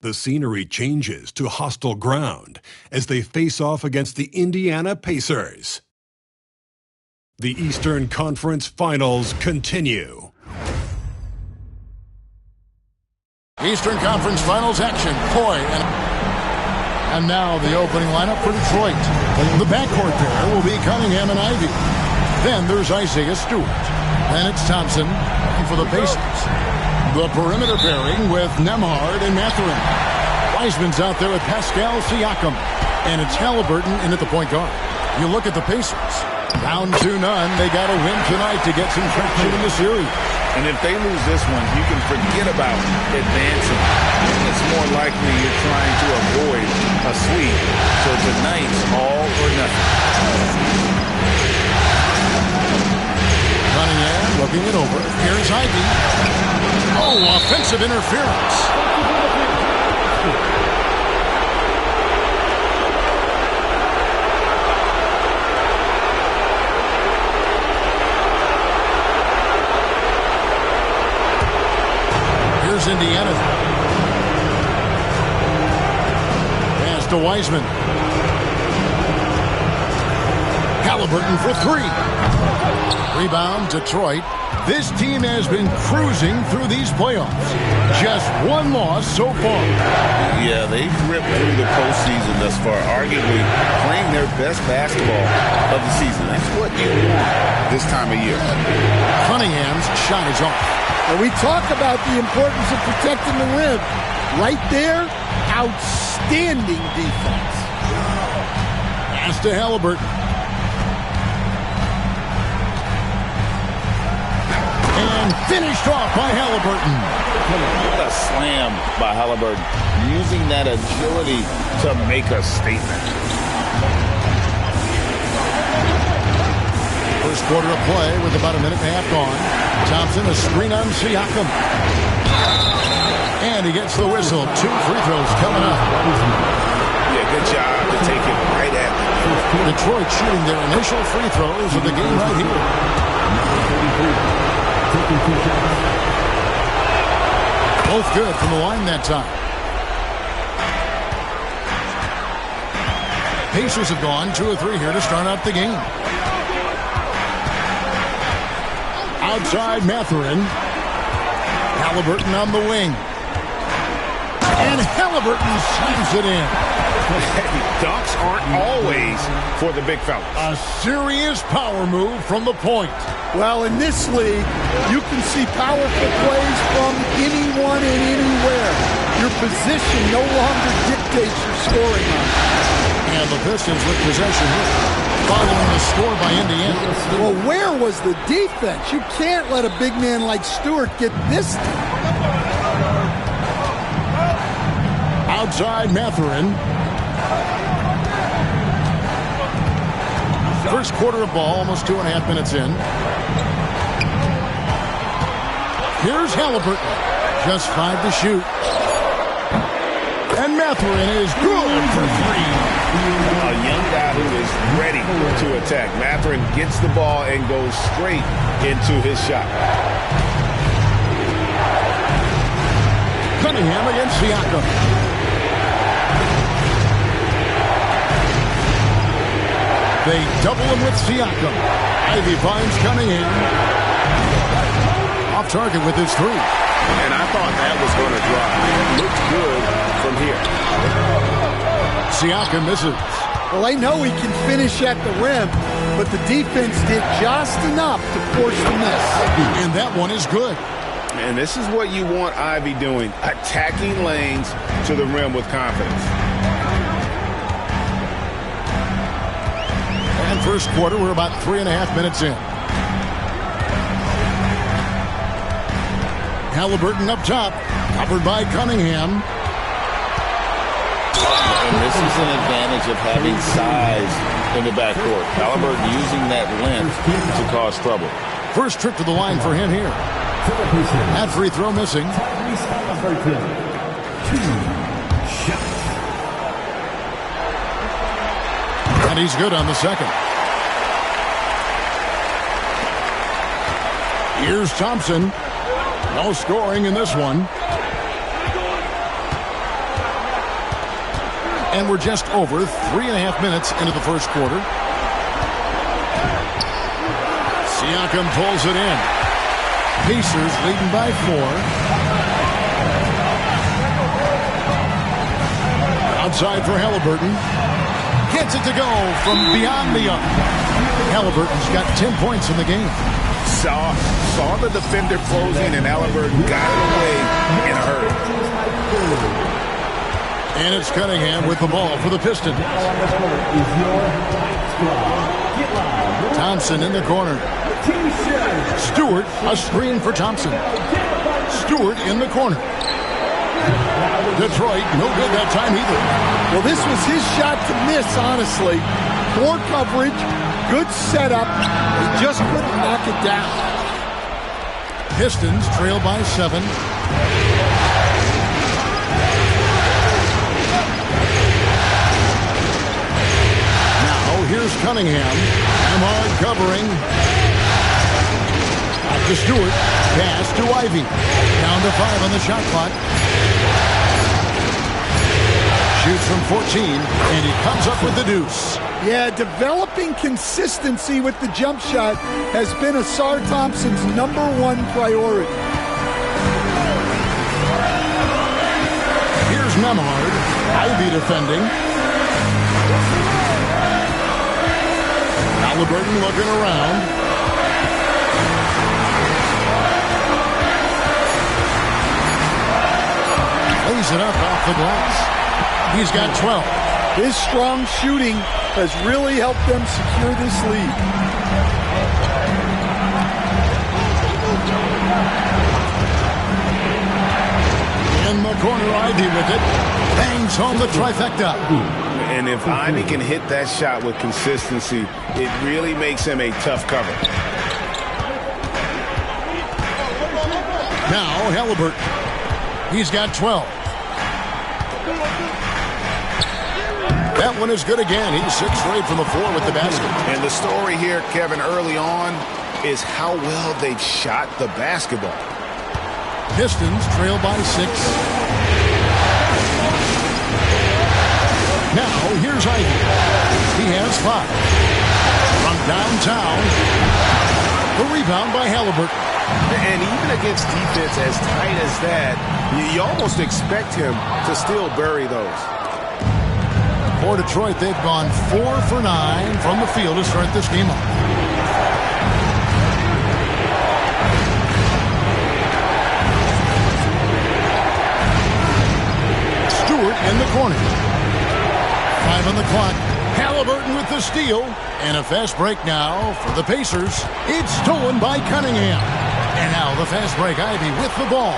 The scenery changes to hostile ground as they face off against the Indiana Pacers. The Eastern Conference Finals continue. Eastern Conference Finals action. Coy and now the opening lineup for Detroit. The backcourt pair will be Cunningham and Ivey. Then there's Isaiah Stewart. Then it's Thompson for the Pacers. The perimeter pairing with Nembhard and Mathurin. Wiseman's out there with Pascal Siakam. And it's Halliburton in at the point guard. You look at the Pacers. Down 2-0. They got to win tonight to get some traction in the series. And if they lose this one, you can forget about advancing. It's more likely you're trying to avoid a sweep. So tonight's all or nothing. Cunningham looking it over. Here's Ivey. Oh, offensive interference. Here's Indiana. Pass to Wiseman. Halliburton for three. Rebound, Detroit. This team has been cruising through these playoffs. Just one loss so far. Yeah, they've ripped through the postseason thus far, arguably playing their best basketball of the season. That's what you want this time of year. Cunningham's shot is off. And we talk about the importance of protecting the rim. Right there, outstanding defense. Pass to Halliburton. And finished off by Halliburton. What a slam by Halliburton. Using that agility to make a statement. First quarter of play with about a minute and a half gone. Thompson, a screen on Siakam. And he gets the whistle. 2 free throws coming up. Yeah, good job to take it right at them. Detroit shooting their initial free throws of the game right here. Both good from the line that time. Pacers have gone 2 of 3 here to start out the game. Outside Mathurin. Halliburton on the wing. And Halliburton slams it in. Dunks aren't always for the big fella. A serious power move from the point. Well, in this league, you can see powerful plays from anyone and anywhere. Your position no longer dictates your scoring line. And the Pistons with possession here, following the score by Indiana. Well, where was the defense? You can't let a big man like Stewart get this. Outside Mathurin. First quarter of ball, almost 2.5 minutes in. Here's Halliburton. Just 5 to shoot. And Mathurin is good for 3. A young guy who is ready to attack. Mathurin gets the ball and goes straight into his shot. Cunningham against Siakam. They double him with Siakam. Ivey finds Cunningham. Off target with his 3. And I thought that was going to drop. Looks good from here. Siakam misses. Well, I know he can finish at the rim, but the defense did just enough to force the miss. And that one is good. And this is what you want Ivey doing, attacking lanes to the rim with confidence. And first quarter, we're about 3.5 minutes in. Halliburton up top, covered by Cunningham. And this is an advantage of having size in the backcourt. Halliburton using that length to cause trouble. First trip to the line for him here. That free throw missing. And he's good on the second. Here's Thompson. No scoring in this one. And we're just over 3.5 minutes into the first quarter. Siakam pulls it in. Pacers leading by 4. Outside for Halliburton. Gets it to go from beyond the arc. Halliburton's got 10 points in the game. Saw the defender closing, and Halliburton got it away in a hurry. And it's Cunningham with the ball for the Pistons. Thompson in the corner. Stewart, a screen for Thompson. Stewart in the corner. Detroit, no good that time either. Well, this was his shot to miss, honestly. Poor coverage, good setup. He just couldn't knock it down. Pistons trail by 7. Now, here's Cunningham. Lamar covering. Back to Stewart. Pass to Ivy. Down to 5 on the shot clock. Shoots from 14, and he comes up with the deuce. Yeah, developing consistency with the jump shot has been Asar Thompson's #1 priority. Here's Memhard. Ivy defending. Halliburton looking around. Lays it up off the glass. He's got 12. His strong shooting has really helped them secure this lead. In the corner, Ivy with it. Bangs home the trifecta. And if Ivy can hit that shot with consistency, it really makes him a tough cover. Now, Halliburton. He's got 12. That one is good again. He's 6 straight from the floor with the basket. And the story here, Kevin, early on is how well they've shot the basketball. Pistons trail by 6. Now, here's Ivy. He has 5. From downtown. The rebound by Halliburton. And even against defense as tight as that, you almost expect him to still bury those. For Detroit, they've gone 4 for 9 from the field to start this game off. Stewart in the corner. 5 on the clock. Halliburton with the steal. And a fast break now for the Pacers. It's stolen by Cunningham. And now the fast break. Ivy with the ball.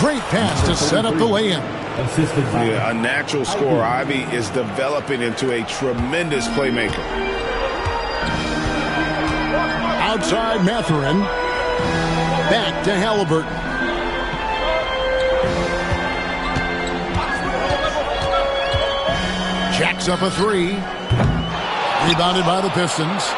Great pass to set up the lay-in. Yeah, a natural scorer. Ivy is developing into a tremendous playmaker. Outside Mathurin. Back to Halliburton. Jacks up a 3. Rebounded by the Pistons.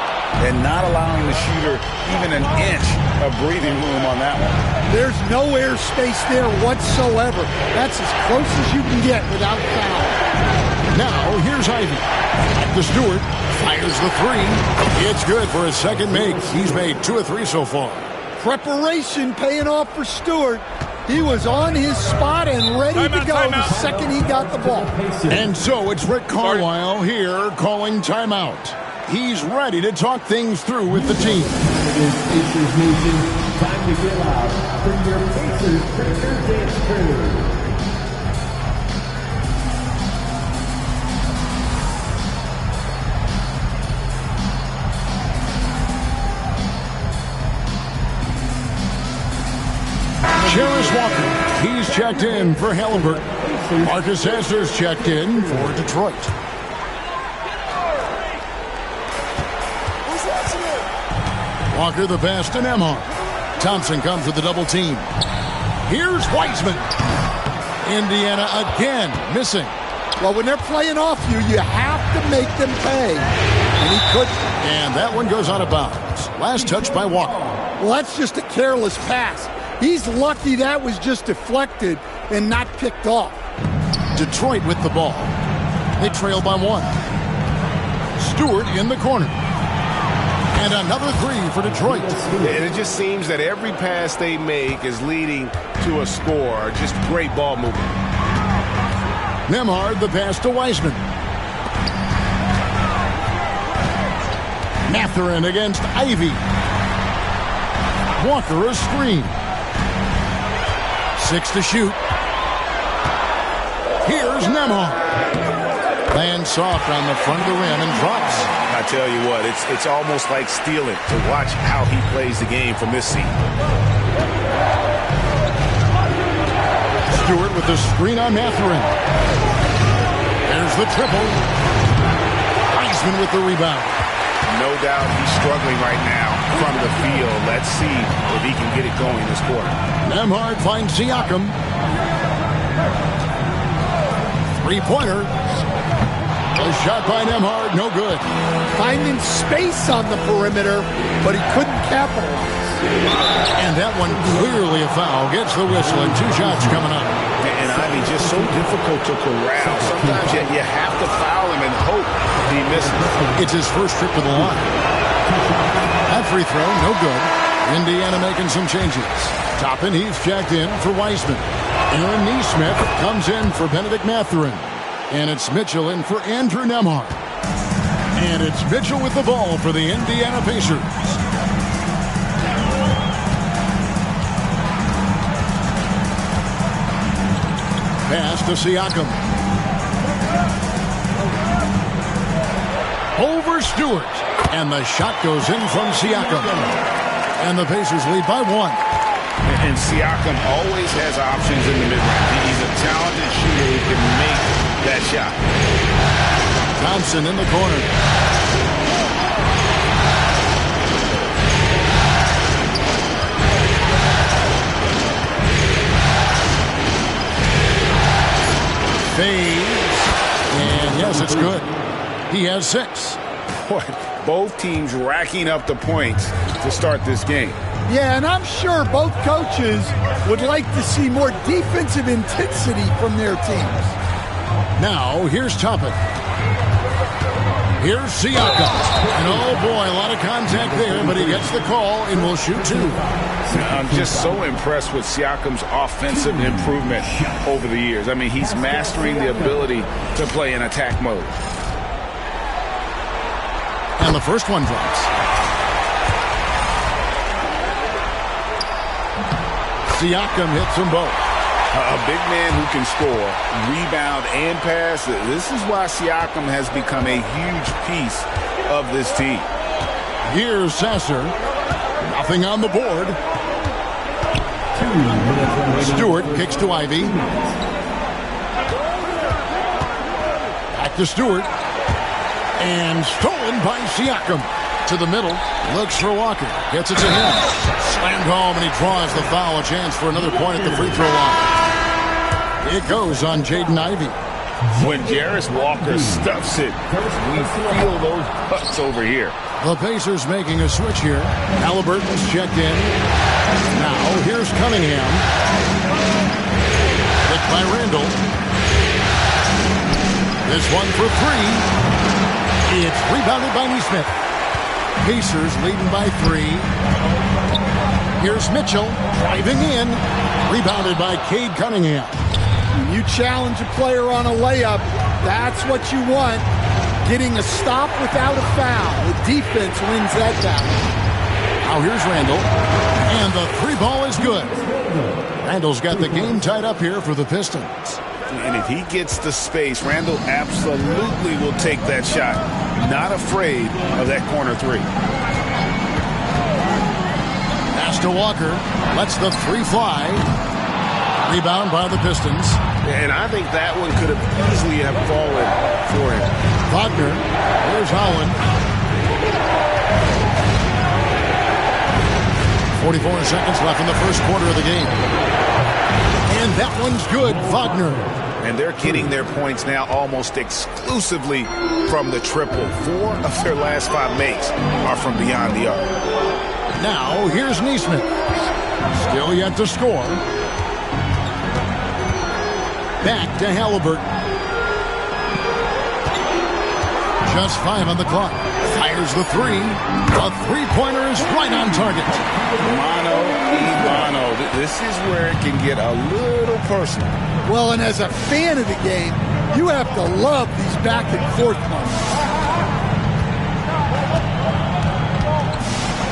And not allowing the shooter even an inch of breathing room on that one. There's no air space there whatsoever. That's as close as you can get without foul. Now, here's Ivy. Back to Stewart. Fires the 3. It's good for his second make. He's made 2 of 3 so far. Preparation paying off for Stewart. He was on his spot and ready to go the second he got the ball. And so it's Rick Carlisle here calling timeout. He's ready to talk things through with the team. Pacers Nation, time to get out for your Pacers Picture Dance Crew. Jarris Walker, he's checked in for Halliburton. Marcus Hesser's checked in for Detroit. Walker the pass to Nemhard. Thompson comes with the double team. Here's Wiseman. Indiana again missing. Well, when they're playing off you, you have to make them pay. And he couldn't. And that one goes out of bounds. Last touch by Walker. Well, that's just a careless pass. He's lucky that was just deflected and not picked off. Detroit with the ball. They trail by 1. Stewart in the corner. And another 3 for Detroit. And it just seems that every pass they make is leading to a score. Just great ball movement. Nembhard the pass to Wiseman. Mathurin against Ivy. Walker a screen. 6 to shoot. Here's Nembhard. Lands soft on the front of the rim and drops. I tell you what, it's almost like stealing to watch how he plays the game from this seat. Stewart with the screen on Mathurin. There's the triple. Wiseman with the rebound. No doubt he's struggling right now from the field. Let's see if he can get it going this quarter. Nembhard finds Siakam. 3-pointer. A shot by Nembhard, no good. Finding space on the perimeter, but he couldn't capitalize. And that one clearly a foul. Gets the whistle and 2 shots coming up. And I mean, just so difficult to corral. Sometimes you have to foul him and hope he misses. It's his first trip to the line. That free throw, no good. Indiana making some changes. Toppin, he's checked in for Wiseman. Aaron Nesmith comes in for Benedict Mathurin. And it's Mitchell in for Andrew Nembhard. And it's Mitchell with the ball for the Indiana Pacers. Pass to Siakam. Over Stewart. And the shot goes in from Siakam. And the Pacers lead by 1. And Siakam always has options in the mid-range. He's a talented shooter who can make that shot. Thompson in the corner. Fades. And yes, it's good. He has 6. Boy, both teams racking up the points to start this game. Yeah, and I'm sure both coaches would like to see more defensive intensity from their teams. Now, here's Toppin. Here's Siakam. And oh boy, a lot of contact there, but he gets the call and will shoot 2. I'm just so impressed with Siakam's offensive improvement over the years. I mean, he's mastering the ability to play in attack mode. And the first one drops. Siakam hits them both. A big man who can score, rebound, and pass. This is why Siakam has become a huge piece of this team. Here's Sasser. Nothing on the board. Stewart kicks to Ivy. Back to Stewart. And stolen by Siakam. To the middle. Looks for Walker. Gets it to him. Slammed home, and he draws the foul. A chance for another point at the free throw line. It goes on Jaden Ivey. When Jarris Walker stuffs it, we feel those butts over here. The Pacers making a switch here. Halliburton's checked in. Now here's Cunningham. Picked by Randall. This one for 3. It's rebounded by Nesmith. Pacers leading by 3. Here's Mitchell driving in. Rebounded by Cade Cunningham. When you challenge a player on a layup, that's what you want. Getting a stop without a foul. The defense wins that battle. Now here's Randall. And the 3 ball is good. Randall's got the game tied up here for the Pistons. And if he gets the space, Randall absolutely will take that shot. Not afraid of that corner 3. Pass to Walker. Lets the 3 fly. Rebound by the Pistons. And I think that one could have easily have fallen for him. Wagner. Here's Holland. 44 seconds left in the first quarter of the game. And that one's good. Wagner. And they're getting their points now almost exclusively from the triple. 4 of their last 5 makes are from beyond the arc. Now, here's Nesmith. Still yet to score. Back to Halliburton. Just 5 on the clock. Fires the 3. The three-pointer is right on target. Mano y mano. This is where it can get a little personal. Well, and as a fan of the game, you have to love these back-and-forth moments.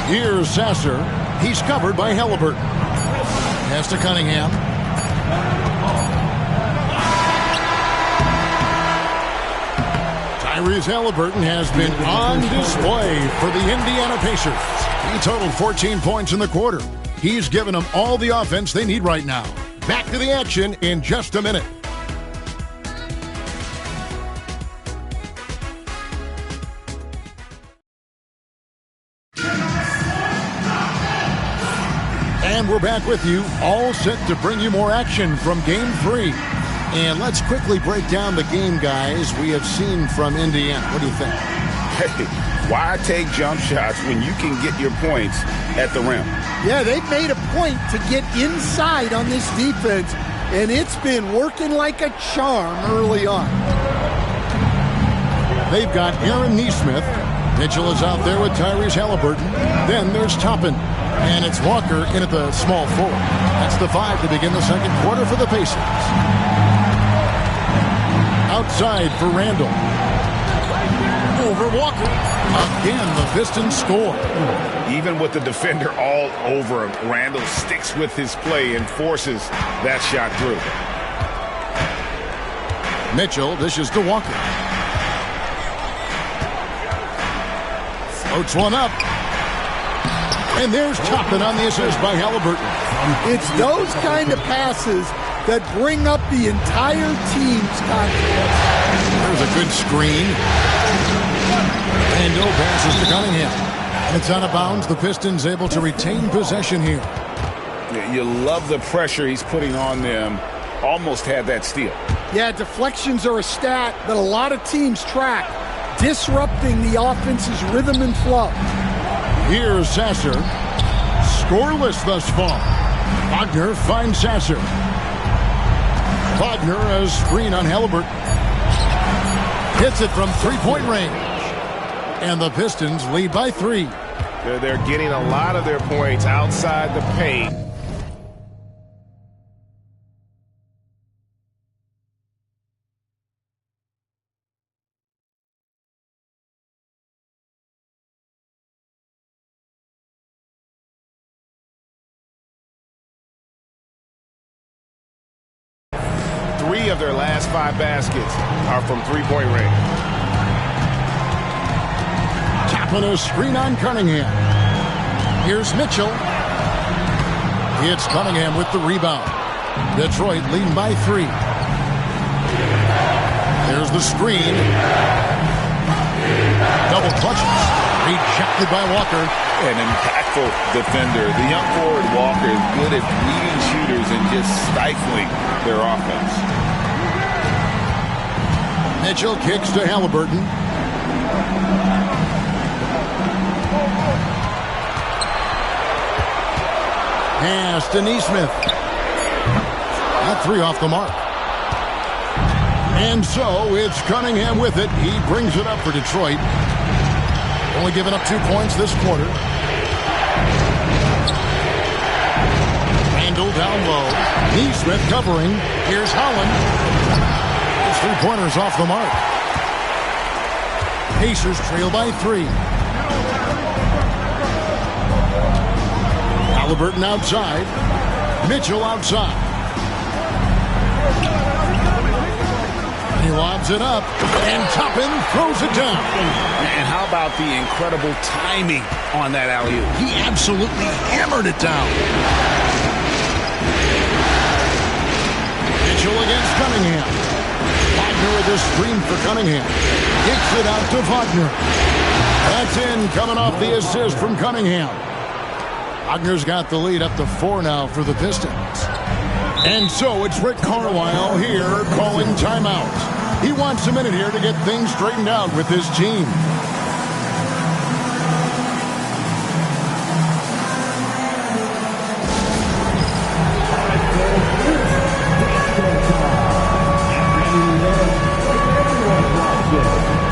Here's Sasser. He's covered by Halliburton. Pass to Cunningham. Tyrese Halliburton has been on display for the Indiana Pacers. He totaled 14 points in the quarter. He's given them all the offense they need right now. Back to the action in just a minute. And we're back with you, all set to bring you more action from Game 3. And let's quickly break down the game, guys, we have seen from Indiana. What do you think? Hey, why take jump shots when you can get your points at the rim? Yeah, they've made a point to get inside on this defense, and it's been working like a charm early on. They've got Aaron Nesmith. Mitchell is out there with Tyrese Halliburton. Then there's Toppin. And it's Walker in at the small forward. That's the 5 to begin the second quarter for the Pacers. Outside for Randall. Over Walker. Again, the Pistons score. Even with the defender all over him, Randall sticks with his play and forces that shot through. Mitchell dishes to Walker. Floats one up. And there's Toppin on the assist by Halliburton. It's those kind of passes that bring up the entire team's confidence. There's a good screen. And no passes to Cunningham. It's out of bounds. The Pistons able to retain possession here. You love the pressure he's putting on them. Almost had that steal. Yeah, deflections are a stat that a lot of teams track, disrupting the offense's rhythm and flow. Here's Sasser. Scoreless thus far. Wagner finds Sasser. Wagner, a screen on Halliburton. Hits it from three-point range. And the Pistons lead by 3. They're getting a lot of their points outside the paint. Three of their last 5 baskets are from three-point range. Tapping a screen on Cunningham. Here's Mitchell. It's Cunningham with the rebound. Detroit leading by 3. There's the screen. Double clutches. Rejected by Walker. An impactful defender. The young forward Walker is good at leading shooters and just stifling their offense. Mitchell kicks to Halliburton. Pass to Nesmith. That 3 off the mark. And so it's Cunningham with it. He brings it up for Detroit. Only giving up 2 points this quarter. Randall down low. Nesmith covering. Here's Holland. His 3-pointers off the mark. Pacers trail by 3. Halliburton outside. Mitchell outside. He lobs it up, and Toppin throws it down. And how about the incredible timing on that alley-oop? He absolutely hammered it down. Mitchell against Cunningham. Wagner with a screen for Cunningham. Kicks it out to Wagner. That's in, coming off the assist from Cunningham. Wagner's got the lead up to 4 now for the Pistons. And so it's Rick Carlisle here calling timeout. He wants a minute here to get things straightened out with his team. decision.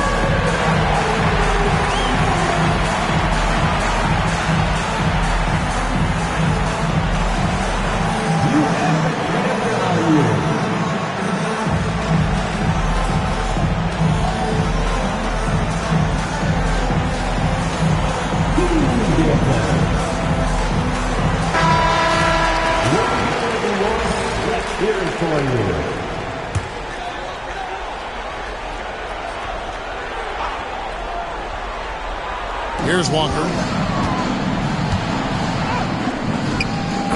Here's Walker.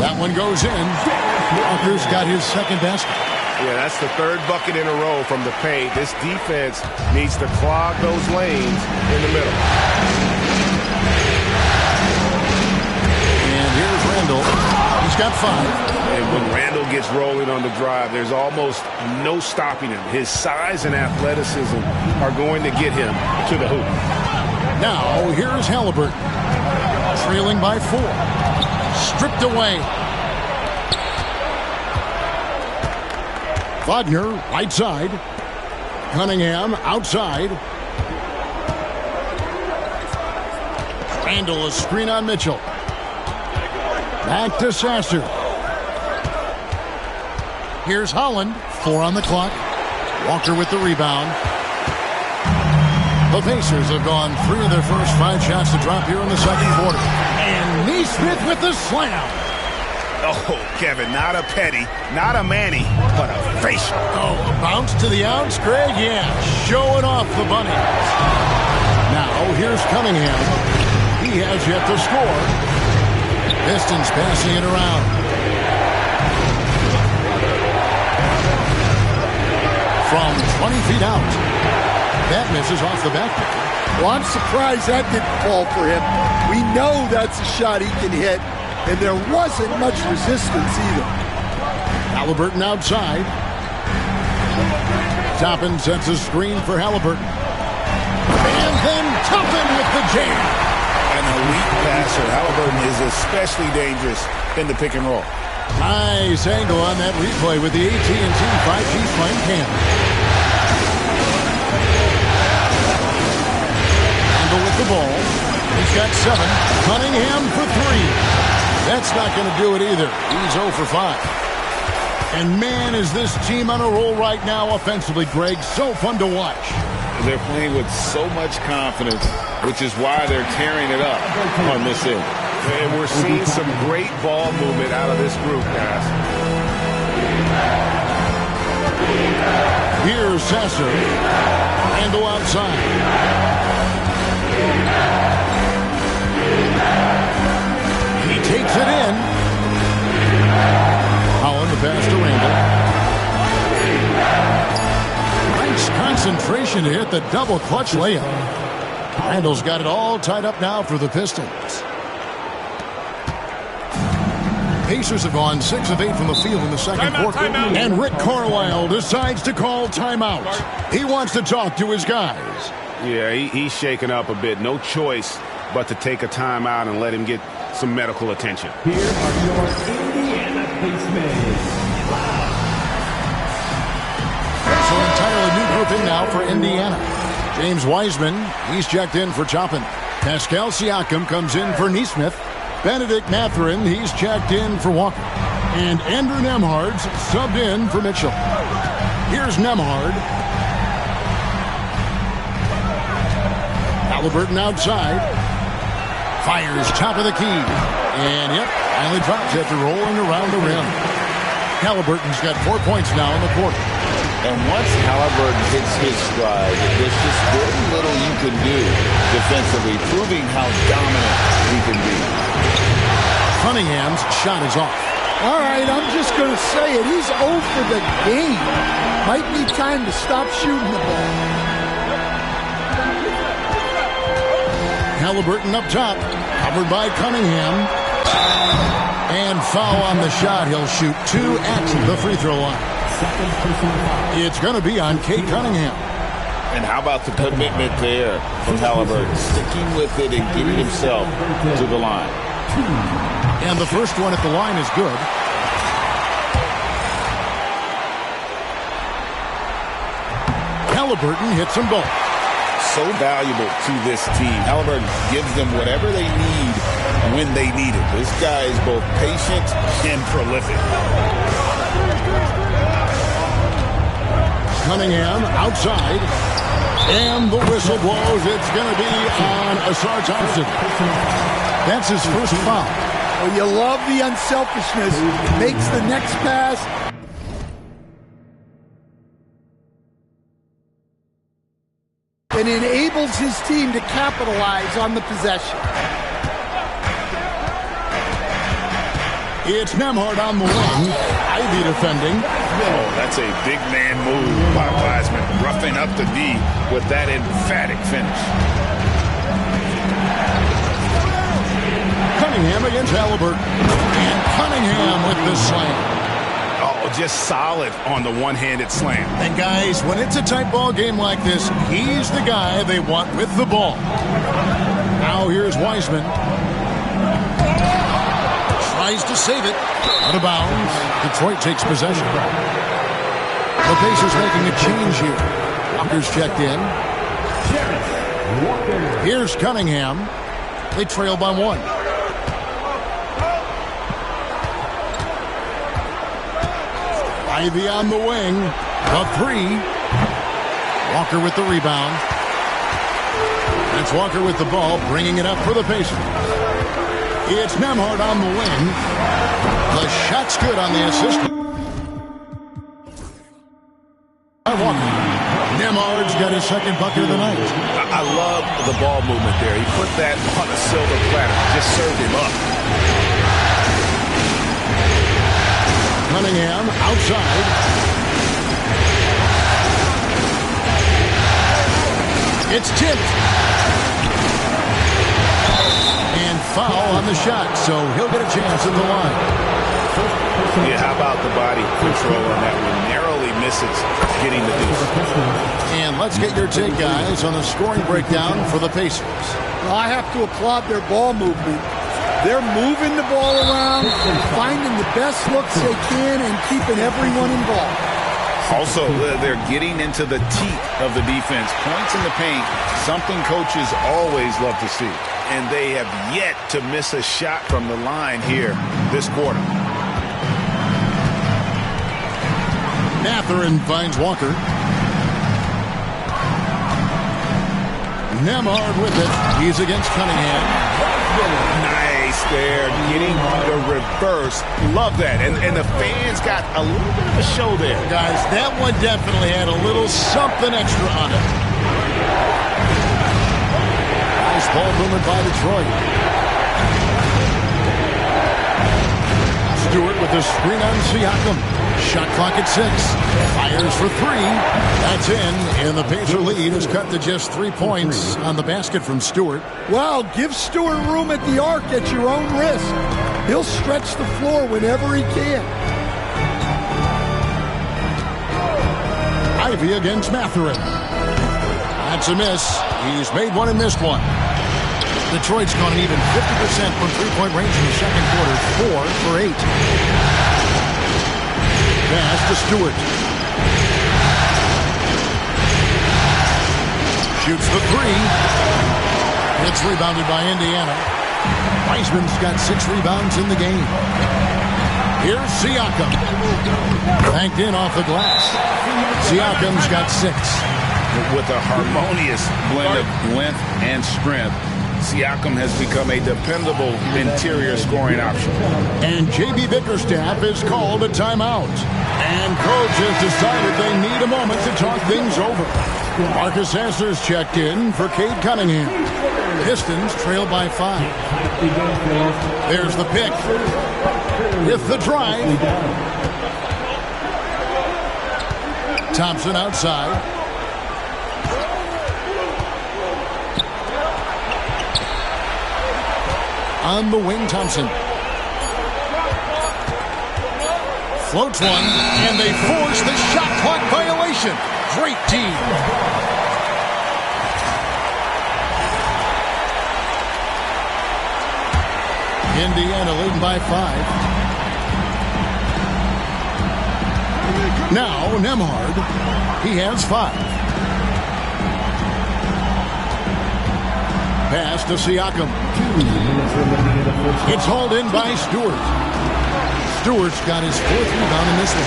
That one goes in. Walker's got his second basket. Yeah, that's the third bucket in a row from the paint. This defense needs to clog those lanes in the middle. And here's Randall. He's got 5. And when Randall gets rolling on the drive, there's almost no stopping him. His size and athleticism are going to get him to the hoop. Now, here's Halliburton. Trailing by 4. Stripped away. Wagner, right side. Cunningham, outside. Randall, a screen on Mitchell. Back to Sasser. Here's Holland. 4 on the clock. Walker with the rebound. The Pacers have gone 3 of their first 5 shots to drop here in the second quarter. And Neesmith with the slam. Oh, Kevin, not a petty, not a Manny, but a facial. Oh, a bounce to the outs, Greg? Yeah, showing off the bunny. Now, here's Cunningham. He has yet to score. Pistons passing it around. From 20 feet out. That misses off the back. Well, I'm surprised that didn't fall for him. We know that's a shot he can hit, and there wasn't much resistance either. Halliburton outside. Toppin sets a screen for Halliburton. And then Toppin with the jam. An elite passer. Halliburton is especially dangerous in the pick and roll. Nice angle on that replay with the AT&T 5G Slam Cam. With the ball. He's got 7. Cunningham for 3. That's not going to do it either. He's 0 for 5. And man, is this team on a roll right now offensively, Greg. So fun to watch. They're playing with so much confidence, which is why they're tearing it up on this end. And we're seeing some great ball movement out of this group, guys. Here's Sasser. Randall outside. He takes it in. Holland, the pass to Randall. Nice concentration to hit the double clutch layup. Randall's got it all tied up now for the Pistons. Pacers have gone 6 of 8 from the field in the second quarter. Timeout. And Rick Carlisle decides to call timeout. He wants to talk to his guys. Yeah, he's shaken up a bit. No choice but to take a timeout and let him get some medical attention. Here are your Indiana Pacers. So an entirely new grouping now for Indiana. James Wiseman, he's checked in for Toppin. Pascal Siakam comes in for Neesmith. Benedict Mathurin, he's checked in for Walker. And Andrew Nembhard's subbed in for Mitchell. Here's Nembhard. Halliburton outside. Fires top of the key. And, yep, finally drops after rolling around the rim. Halliburton's got 4 points now in the quarter. And once Halliburton hits his stride, there's just very little you can do defensively, proving how dominant he can be. Cunningham's shot is off. All right, I'm just going to say it. He's 0 for the game. Might be time to stop shooting the ball. Halliburton up top, covered by Cunningham. And foul on the shot. He'll shoot 2 at the free throw line. It's going to be on Kate Cunningham. And how about the commitment there from Halliburton, sticking with it and getting himself to the line. And the first one at the line is good. Halliburton hits them both. So valuable to this team. Halliburton gives them whatever they need when they need it. This guy is both patient and prolific. Cunningham outside. And the whistle blows. It's going to be on Asar Thompson. That's his first foul. Well, you love the unselfishness. Makes the next pass. And enables his team to capitalize on the possession. It's Nembhard on the wing. Ivy defending. Oh, that's a big man move by Wiseman, roughing up the knee with that emphatic finish. Cunningham against Halliburton. And Cunningham with the slam. Oh, just solid on the one-handed slam. And guys, when it's a tight ball game like this, he's the guy they want with the ball. Now here's Wiseman. Tries to save it. Out of bounds. Detroit takes possession. The Pacers making a change here. Walker's checked in. Here's Cunningham. They trail by 1. Ivy on the wing. The 3. Walker with the rebound. That's Walker with the ball, bringing it up for the Pacers. It's Nembhard on the wing. The shot's good on the assist. Walker. Nembhard's got his second bucket of the night. I love the ball movement there. He put that on a silver platter. Just served him up. Cunningham outside. It's tipped. And foul on the shot, so he'll get a chance at the line. Yeah, how about the body control on that one? Narrowly misses getting the deuce. And let's get your take, guys, on the scoring breakdown for the Pacers. Well, I have to applaud their ball movement. They're moving the ball around, finding the best looks they can, and keeping everyone involved. Also, they're getting into the teeth of the defense. Points in the paint, something coaches always love to see. And they have yet to miss a shot from the line here this quarter. Mathurin finds Walker. Nembhard with it. He's against Cunningham. Nice there, getting the reverse. Love that. And the fans got a little bit of a show there. Guys, that one definitely had a little something extra on it. Nice ball movement by Detroit. Stewart with the screen on Siakam. Shot clock at 6. Fires for 3. That's in. And the Pacer lead is cut to just 3 points on the basket from Stewart. Well, give Stewart room at the arc at your own risk. He'll stretch the floor whenever he can. Ivy against Mathurin. That's a miss. He's made one and missed one. Detroit's gone an even 50% from three-point range in the second quarter. 4 for 8. Pass to Stewart. Shoots the 3. It's rebounded by Indiana. Wiseman's got 6 rebounds in the game. Here's Siakam. Banked in off the glass. Siakam's got 6. With a harmonious blend of length and strength, Siakam has become a dependable interior scoring option. And J.B. Bickerstaff is called a timeout. And coach has decided they need a moment to talk things over. Marcus Sasser's checked in for Cade Cunningham. Pistons trail by 5. There's the pick. With the drive. Thompson outside. On the wing, Thompson. Floats one, and they force the shot clock violation. Great team. Indiana leading by 5. Now, Nembhard. He has 5. Pass to Siakam. It's hauled in by Stewart. Stewart's got his 4th rebound in this one.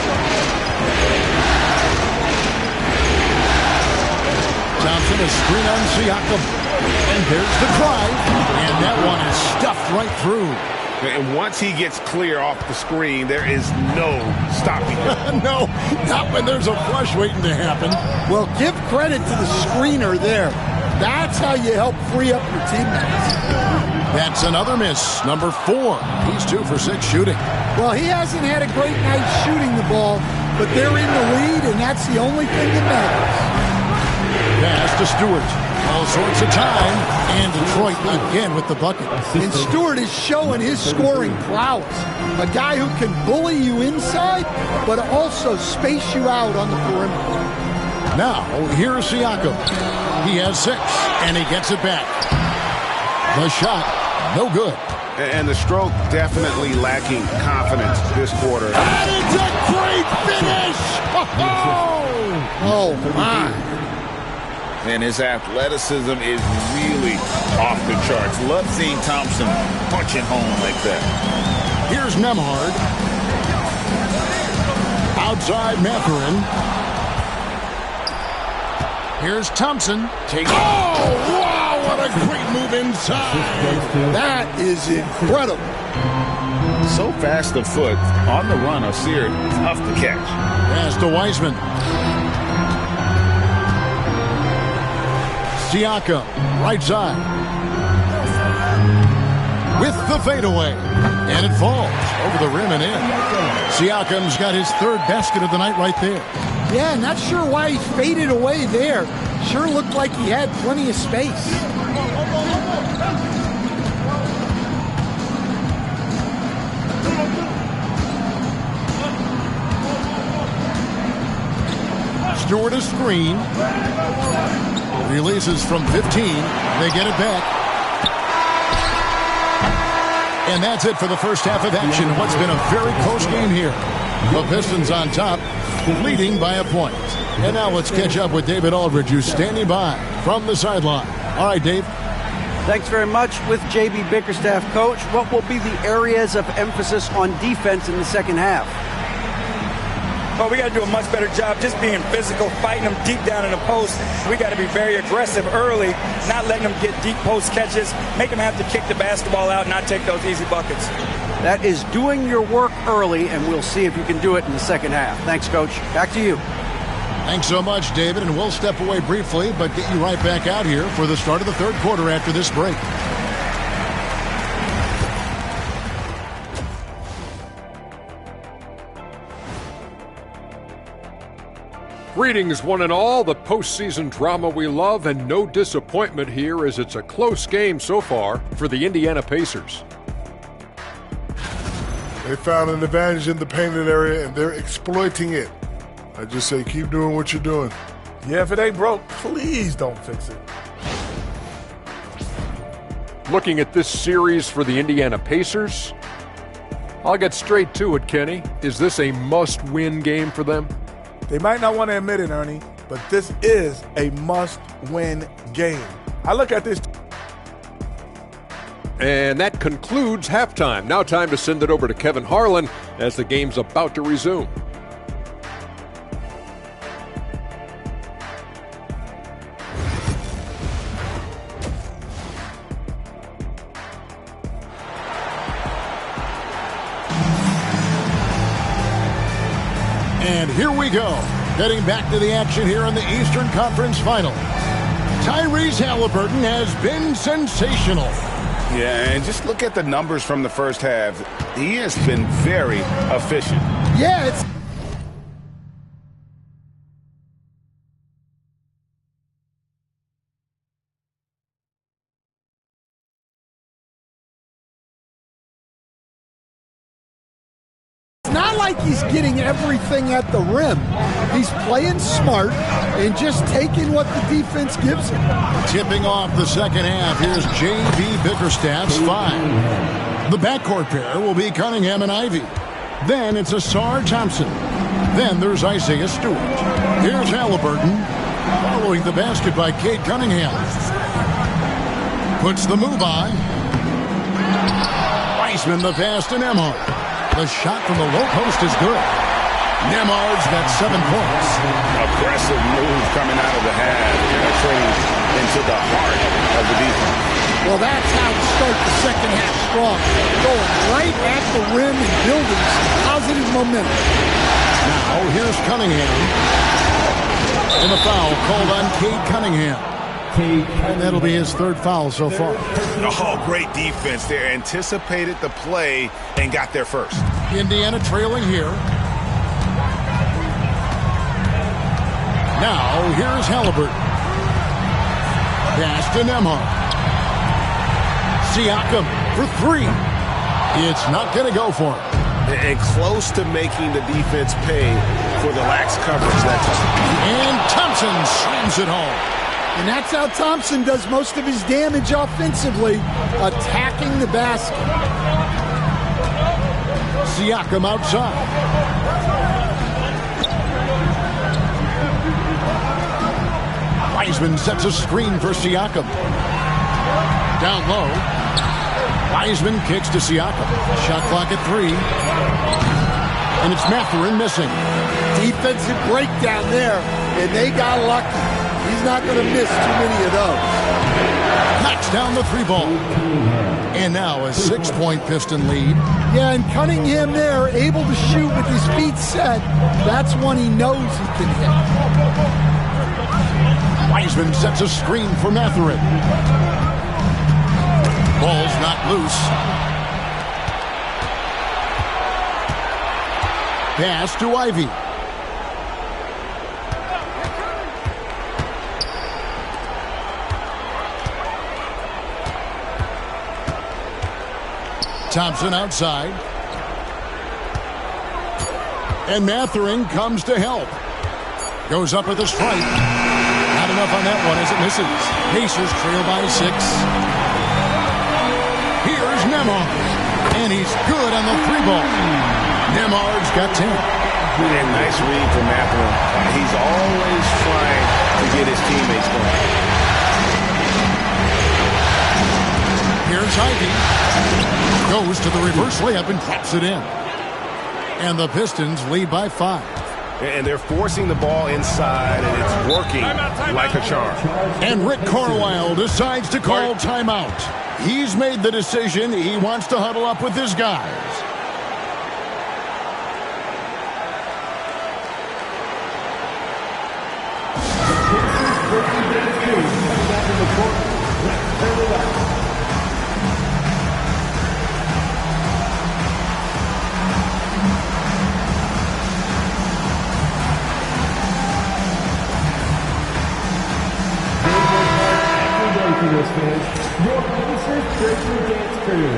Thompson, a screen on Siakam. And there's the drive. And that one is stuffed right through. And once he gets clear off the screen, there is no stopping him. No, not when there's a flush waiting to happen. Well, give credit to the screener there. That's how you help free up your teammates. That's another miss. Number 4. He's 2 for 6 shooting. Well, he hasn't had a great night shooting the ball, but they're in the lead, and that's the only thing that matters. Pass to Stewart. All sorts of time. And Detroit again with the bucket. And Stewart is showing his scoring prowess. A guy who can bully you inside, but also space you out on the perimeter. Now, here's Siakam. He has 6, and he gets it back. The shot, no good. And the stroke definitely lacking confidence this quarter. And it's a great finish! Oh, my. And his athleticism is really off the charts. Love seeing Thompson punching home like that. Here's Nembhard. Outside Mathurin. Here's Thompson. Oh, wow, what a great move inside. That is incredible. So fast of foot, on the run, Osir, tough to catch. Pass to Wiseman. Siakam, right side. With the fadeaway. And it falls over the rim and in. Siakam's got his 3rd basket of the night right there. Yeah, not sure why he faded away there. Sure looked like he had plenty of space. Stewart a screen. Releases from 15. They get it back. And that's it for the first half of action. What's been a very close game here. The Pistons on top, leading by a point. And now let's catch up with David Aldridge, who's standing by from the sideline. All right, Dave. Thanks very much. With J.B. Bickerstaff, Coach, what will be the areas of emphasis on defense in the second half? Well, we got to do a much better job just being physical, fighting them deep down in the post. We got to be very aggressive early, not letting them get deep post catches, make them have to kick the basketball out, not take those easy buckets. That is doing your work early, and we'll see if you can do it in the second half. Thanks, Coach. Back to you. Thanks so much, David, and we'll step away briefly, but get you right back out here for the start of the 3rd quarter after this break. Greetings, one and all. The postseason drama we love, and no disappointment here as it's a close game so far for the Indiana Pacers. They found an advantage in the painted area, and they're exploiting it. I just say keep doing what you're doing. Yeah, if it ain't broke, please don't fix it. Looking at this series for the Indiana Pacers, I'll get straight to it, Kenny. Is this a must-win game for them? They might not want to admit it, Ernie, but this is a must-win game. I look at this. And that concludes halftime. Now time to send it over to Kevin Harlan as the game's about to resume. And here we go. Getting back to the action here in the Eastern Conference Final. Tyrese Halliburton has been sensational. Yeah, and just look at the numbers from the first half. He has been very efficient. Yeah, it's not like he's getting everything at the rim. He's playing smart and just taking what the defense gives him. Tipping off the second half, here's J.B. Bickerstaff's 5. The backcourt pair will be Cunningham and Ivy. Then it's Asar Thompson. Then there's Isaiah Stewart. Here's Halliburton, following the basket by Cade Cunningham. Puts the move on. Weisman the pass to Nembhard. The shot from the low post is good. Nembhard's got 7 points. Aggressive move coming out of the half, penetrating into the heart of the defense. Well, that's how to start the second half strong. Going right at the rim and building some positive momentum. Now, here's Cunningham. And the foul called on Cade Cunningham. And that'll be his 3rd foul so far. Oh, great defense there. Anticipated the play and got there first. Indiana trailing here. Now, here's Halliburton. Pass to Nembhard. Siakam for 3. It's not going to go for him. And close to making the defense pay for the lax coverage that time. And Thompson slams it home. And that's how Thompson does most of his damage offensively, attacking the basket. Siakam outside. Weisman sets a screen for Siakam. Down low. Weisman kicks to Siakam. Shot clock at 3. And it's Mathurin missing. Defensive breakdown there, and they got lucky. He's not going to miss too many of those. Knocks down the 3 ball. And now a 6-point Piston lead. Yeah, and Cunningham there, able to shoot with his feet set. That's one he knows he can hit. Weisman sets a screen for Mathurin. Ball's not loose. Pass to Ivy. Thompson outside. And Mathurin comes to help. Goes up with a strike. Not enough on that one as it misses. Pacers trail by 6. Here's Nembhard. And he's good on the 3 ball. Nembhard's got 10. And nice read from Mathurin. He's always trying to get his teammates going. Here's Ivy. Goes to the reverse layup and traps it in. And the Pistons lead by 5. And they're forcing the ball inside, and it's working like a charm. And Rick Carlisle decides to call timeout. He's made the decision. He wants to huddle up with his guys. Your Pacers Jersey Dance Crew.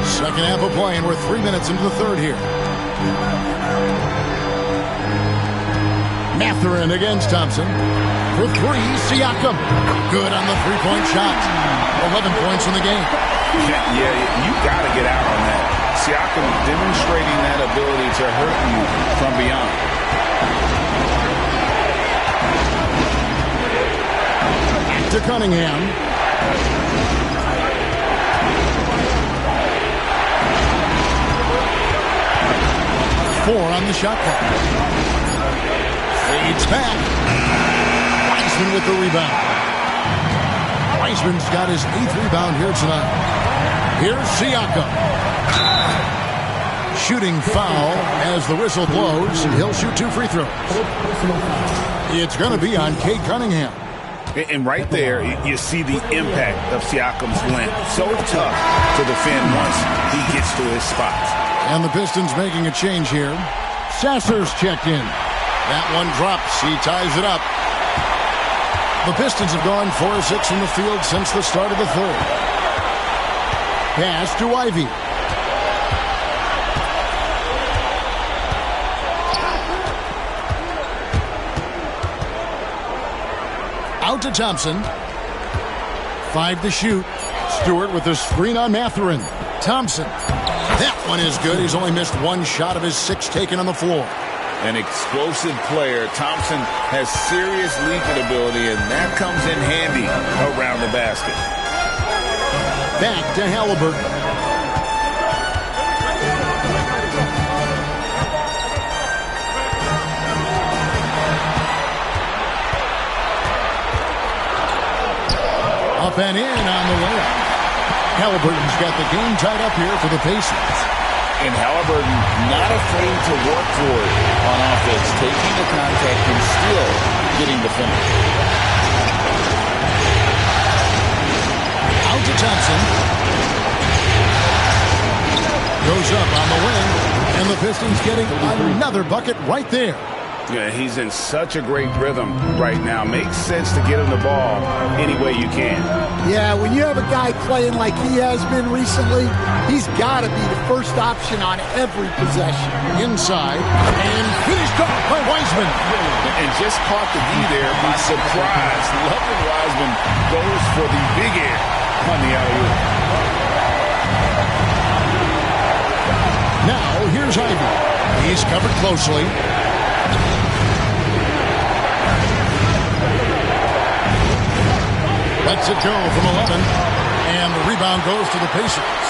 Second half of play, and we're 3 minutes into the 3rd here. Mathurin against Thompson. For 3, Siakam. Good on the 3-point shot. 11 points in the game. Yeah, you got to get out on that. Siakam demonstrating that ability to hurt you from beyond. To Cunningham. 4 on the shot clock. Fades back. Weisman with the rebound. Weisman's got his 8th rebound here tonight. Here's Siakam. Shooting foul as the whistle blows. He'll shoot 2 free throws. It's going to be on Cade Cunningham. And right there, you see the impact of Siakam's length. So tough to defend once he gets to his spots. And the Pistons making a change here. Sasser's checked in. That one drops. He ties it up. The Pistons have gone 4 of 6 from the field since the start of the 3rd. Pass to Ivy. Out to Thompson. 5 to shoot. Stewart with the screen on Mathurin. Thompson. That one is good. He's only missed 1 shot of his 6 taken on the floor. an explosive player. Thompson has serious leaping ability, and that comes in handy around the basket. Back to Halliburton. Up and in on the layup. Halliburton's got the game tied up here for the Pacers. And Halliburton not afraid to work for it on offense, taking the contact and still getting the finish. Out to Thompson. Goes up on the wing, and the Pistons getting another bucket right there. Yeah, he's in such a great rhythm right now. Makes sense to get him the ball any way you can. Yeah, when you have a guy playing like he has been recently, he's got to be the first option on every possession. Inside, and finished off by Wiseman. And just caught the D there by surprise. Lovely Wiseman goes for the big air on the alley-oop. Now, here's Ivy. He's covered closely. Lets it go from 11, and the rebound goes to the Pacers.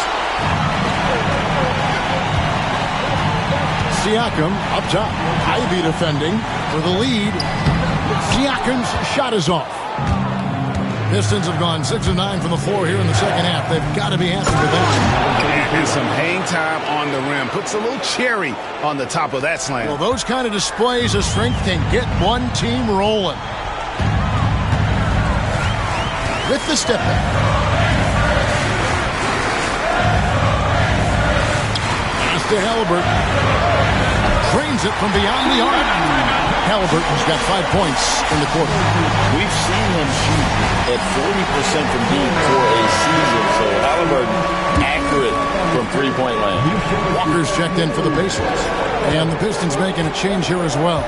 Siakam up top. Ivy defending for the lead. Siakam's shot is off. Pistons have gone 6 of 9 from the floor here in the second half. They've got to be happy with that. And some hang time on the rim. Puts a little cherry on the top of that slam. Well, those kind of displays of strength can get one team rolling. With the step back. Pass to Halliburton. Trains it from beyond the arc. Halliburton's got 5 points in the quarter. We've seen him shoot at 40% from deep for a season, so Halliburton accurate from three-point land. Walker's checked in for the Pacers. And the Pistons making a change here as well.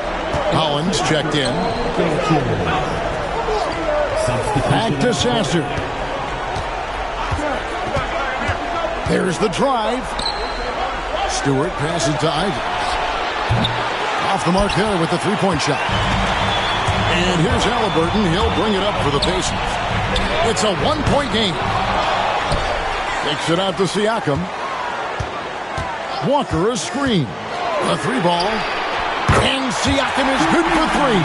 Collins checked in. Back to Sasser. There's the drive. Stewart passes to Ivy. Off the mark there with the three-point shot. And here's Halliburton. He'll bring it up for the Pacers. It's a one-point game. Takes it out to Siakam. Walker a screen. A three ball. And Siakam is good for three.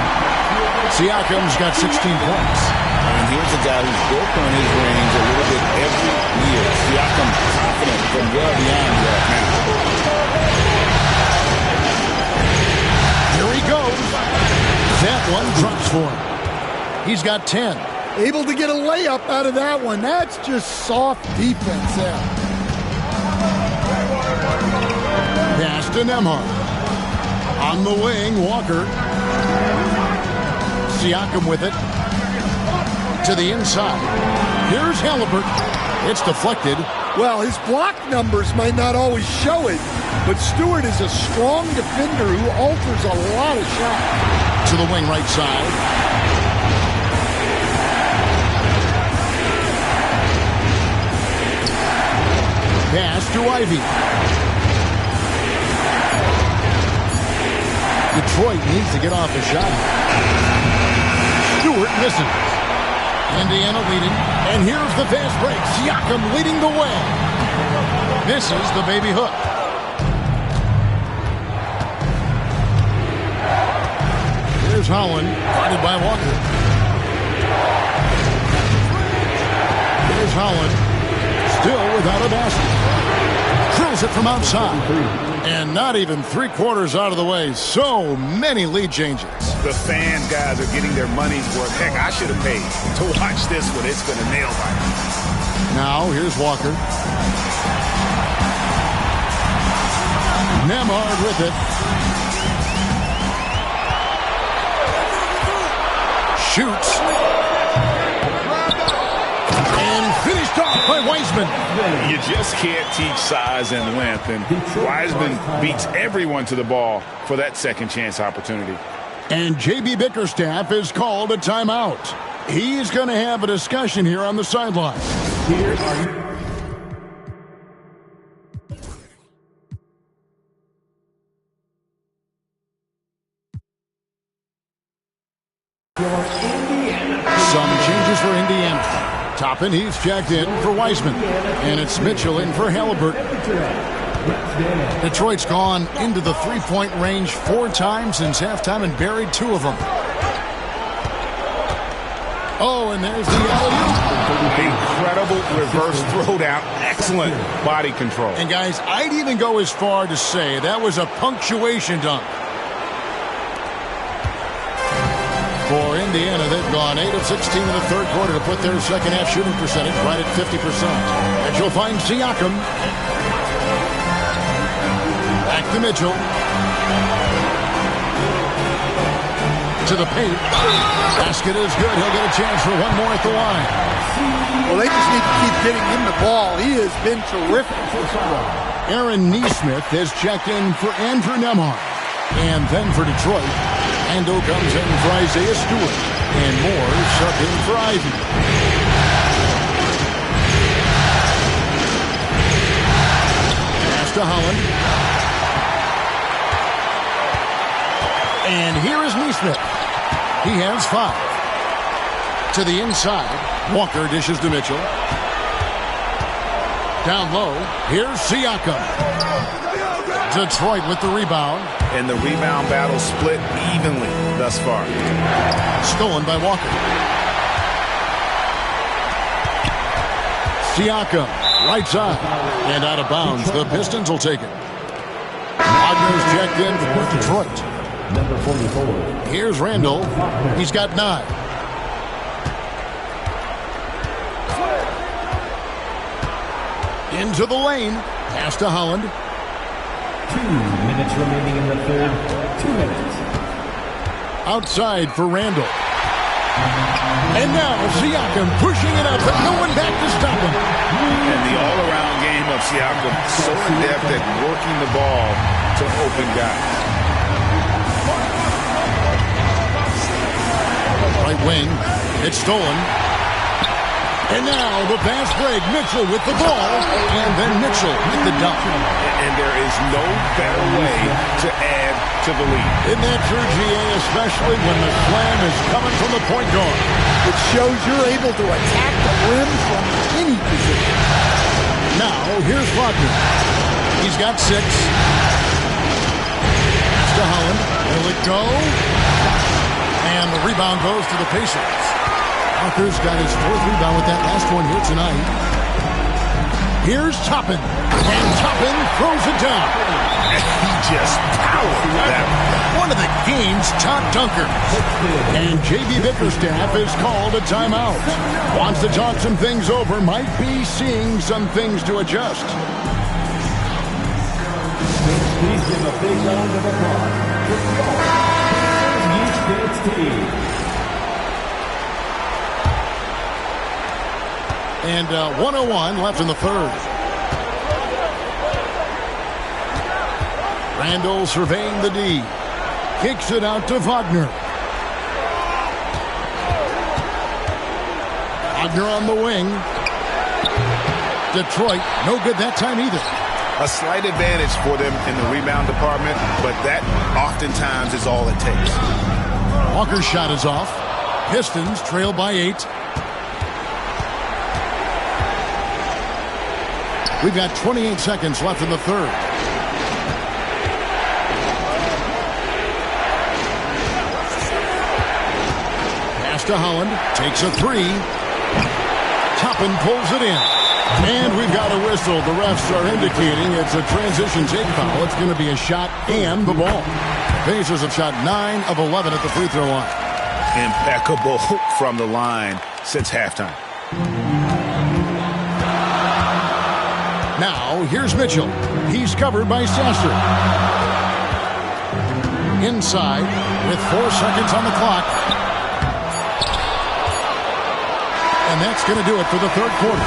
Siakam's got 16 points. And here's a guy who's built on his range a little bit every year. Siakam confident from well beyond that now. Here he goes. That one drops for him. He's got 10. Able to get a layup out of that one. That's just soft defense there. Pass to Nembhard. On the wing, Walker. Siakam with it. To the inside. Here's Halliburton. It's deflected. Well, his block numbers might not always show it, but Stewart is a strong defender who alters a lot of shots. To the wing right side. Pass to Ivy. Detroit needs to get off the shot. Stewart misses. Indiana leading, and here's the fast break. Siakam leading the way. Misses the baby hook. Here's Holland, guarded by Walker. Here's Holland, still without a basket. Drills it from outside. And not even 3/4 out of the way. So many lead changes. The fan guys are getting their money's worth. Heck, I should have paid to watch this one. It's been a nail biter. Now, here's Walker. Nembhard with it. Shoots. And finished off by Wiseman. You just can't teach size and length, and Wiseman beats everyone to the ball for that second chance opportunity. And J.B. Bickerstaff is called a timeout. He's going to have a discussion here on the sideline. Here are Toppin, he's checked in for Wiseman. And it's Mitchell in for Halliburton. Detroit's gone into the three-point range 4 times since halftime and buried 2 of them. Oh, and there's the alley-oop. Incredible reverse throwdown. Excellent body control. And guys, I'd even go as far to say that was a punctuation dunk. For Indiana, they've gone 8 of 16 in the third quarter to put their second half shooting percentage right at 50%. And you'll find Siakam. Back to Mitchell. To the paint. Basket is good. He'll get a chance for one more at the line. Well, they just need to keep getting him the ball. He has been terrific. Aaron Nesmith has checked in for Andrew Nembhard. And then for Detroit, Ando comes in for Isaiah Stewart. And Moore subbed in for Ivy. Pass to Holland. And here is Nesmith. He has 5. To the inside. Walker dishes to Mitchell. Down low. Here's Siakam. Detroit with the rebound. And the rebound battle split evenly thus far. Stolen by Walker. Siakam. Right side. And out of bounds. The Pistons will take it. Wagner's checked in for Detroit. Number 44. Here's Randall. He's got 9. Into the lane. Pass to Holland. 2 minutes remaining in the third. 2 minutes. Outside for Randall. And now Siakam pushing it up, but no one back to stop him. And the all-around game of Siakam so adept at working the ball to open guys. Right wing. It's stolen. And now the fast break. Mitchell with the ball. And then Mitchell with the dunk. And there is no better way to add to the lead. Isn't that true, GA? Especially when the slam is coming from the point guard. It shows you're able to attack the rim from any position. Now, here's Wagner. He's got 6. Pass to Holland. Will it go? And the rebound goes to the Pacers. Walker's got his 4th rebound with that last one here tonight. Here's Toppin. And Toppin throws it down. He just powered that. One of the game's top dunkers. And JB Bickerstaff has called a timeout. Wants to talk some things over. Might be seeing some things to adjust. Please give a big round of applause. And 1:01 left in the third. Randall surveying the D. Kicks it out to Wagner. Wagner on the wing. Detroit, no good that time either. A slight advantage for them in the rebound department, but that oftentimes is all it takes. Walker's shot is off. Pistons trail by 8. We've got 28 seconds left in the third. Pass to Holland. Takes a 3. Toppin pulls it in. And we've got a whistle. The refs are indicating it's a transition take foul. It's going to be a shot and the ball. Pacers have shot 9 of 11 at the free throw line. Impeccable from the line since halftime. Now, here's Mitchell. He's covered by Sasser. Inside with 4 seconds on the clock. And that's going to do it for the third quarter.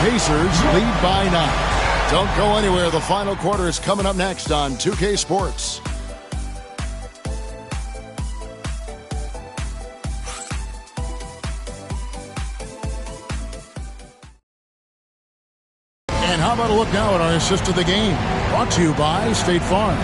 Pacers lead by 9. Don't go anywhere. The final quarter is coming up next on 2K Sports. And how about a look now at our assist of the game? Brought to you by State Farm.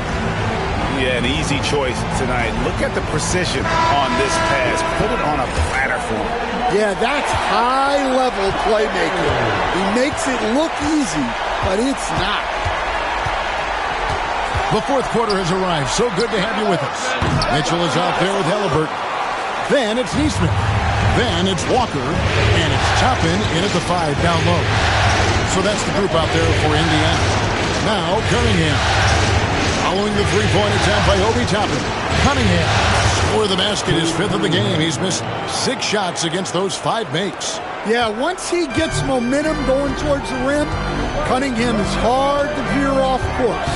Yeah, an easy choice tonight. Look at the precision on this pass. Put it on a platter for him. Yeah, that's high-level playmaking. He makes it look easy, but it's not. The fourth quarter has arrived. So good to have you with us. Mitchell is out there with Halliburton. Then it's Neesmith. Then it's Walker. And it's Toppin in at the 5 down low. So that's the group out there for Indiana. Now Cunningham. Following the three-point attempt by Obi Toppin. Cunningham. Score the basket, his 5th of the game. He's missed 6 shots against those 5 makes. Yeah, once he gets momentum going towards the rim, Cunningham is hard to veer off course.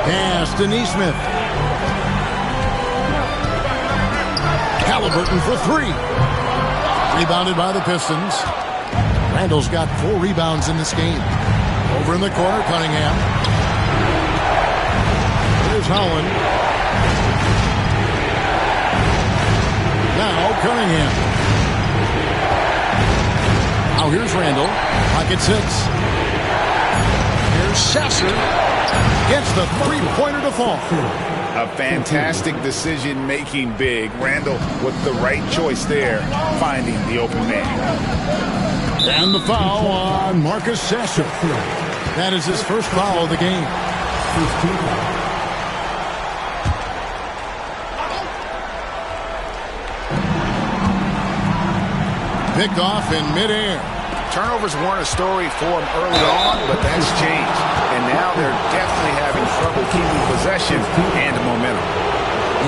Pass to Neesmith. Halliburton for 3. Rebounded by the Pistons. Randall's got 4 rebounds in this game. Over in the corner, Cunningham. Here's Holland. Now Cunningham. Now here's Randall. Pocket 6. Here's Sasser. Gets the three-pointer to fall. A fantastic decision-making big. Randall with the right choice there, finding the open man. And the foul on Marcus Sasser. That is his first foul of the game. Picked off in midair. Turnovers weren't a story for him early on, but that's changed. And now they're definitely having trouble keeping possession and momentum.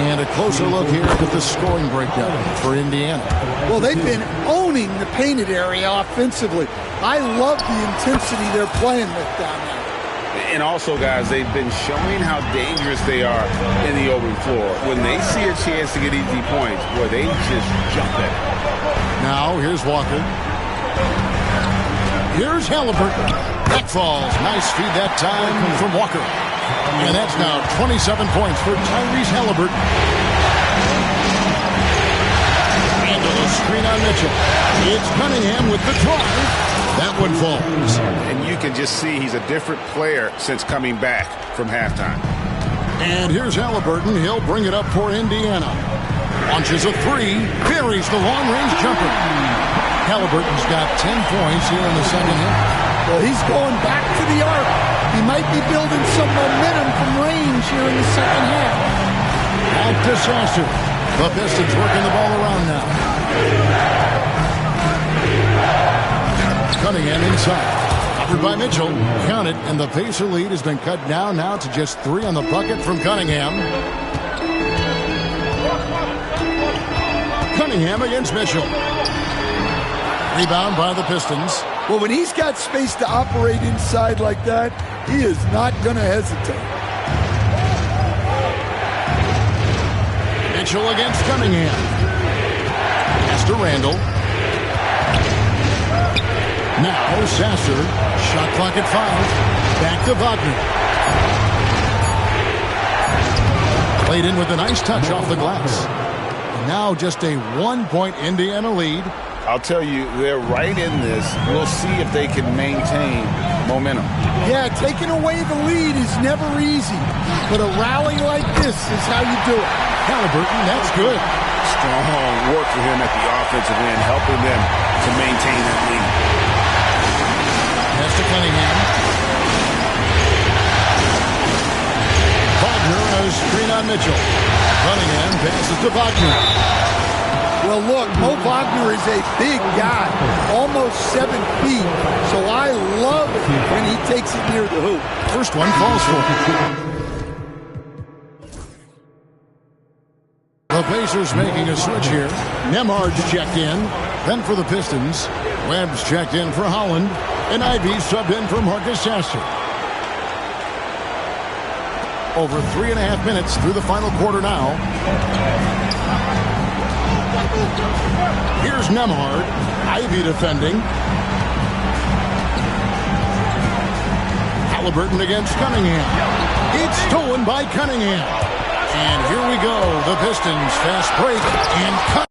And a closer look here at the scoring breakdown for Indiana. Well, they've been owning the painted area offensively. I love the intensity they're playing with down there. And also, guys, they've been showing how dangerous they are in the open floor. When they see a chance to get easy points, boy, they just jump at it. Now, here's Walker. Here's Halliburton. That falls. Nice feed that time from Walker. And that's now 27 points for Tyrese Halliburton. And a screen on Mitchell. It's Cunningham with the drive. That one falls. And you can just see he's a different player since coming back from halftime. And here's Halliburton. He'll bring it up for Indiana. Launches a 3. Buries the long-range jumper. Halliburton's got 10 points here in the second half. Well, he's going back to the arc. He might be building some momentum from range here in the second half. Out to Sasser. The Pistons working the ball around now. Cunningham inside. Covered by Mitchell. Count it, and the Pacer lead has been cut down now to just 3 on the bucket from Cunningham. Cunningham against Mitchell. Rebound by the Pistons. Well, when he's got space to operate inside like that, he is not going to hesitate. Mitchell against Cunningham. Pass to Randall. Now Sasser. Shot clock at 5. Back to Wagner. Played in with a nice touch off the glass. And now just a 1-point Indiana lead. I'll tell you, they're right in this. We'll see if they can maintain momentum. Yeah, taking away the lead is never easy. But a rally like this is how you do it. Halliburton, that's good. Strong work for him at the offensive end, helping them to maintain that lead. Pass to Cunningham. Wagner, a screen on Mitchell. Cunningham passes to Wagner. Well, look, Mo Wagner is a big guy, almost 7 feet, so I love it when he takes it near the hoop. First one falls for him. The Pacers making a switch here. Nemhard's checked in. Then for the Pistons, Webb's checked in for Holland, and Ivy subbed in for Marcus Sasser. Over 3.5 minutes through the final quarter now. Here's Nemhard. Ivy defending. Halliburton against Cunningham. It's stolen by Cunningham. And here we go. The Pistons fast break and cut.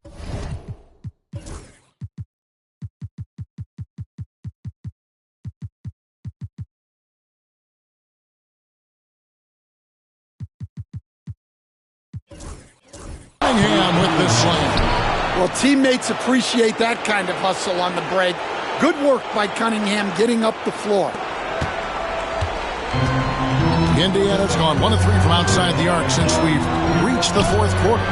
the slam. Well, teammates appreciate that kind of hustle on the break. Good work by Cunningham getting up the floor. Indiana's gone 1 of 3 from outside the arc since we've reached the fourth quarter.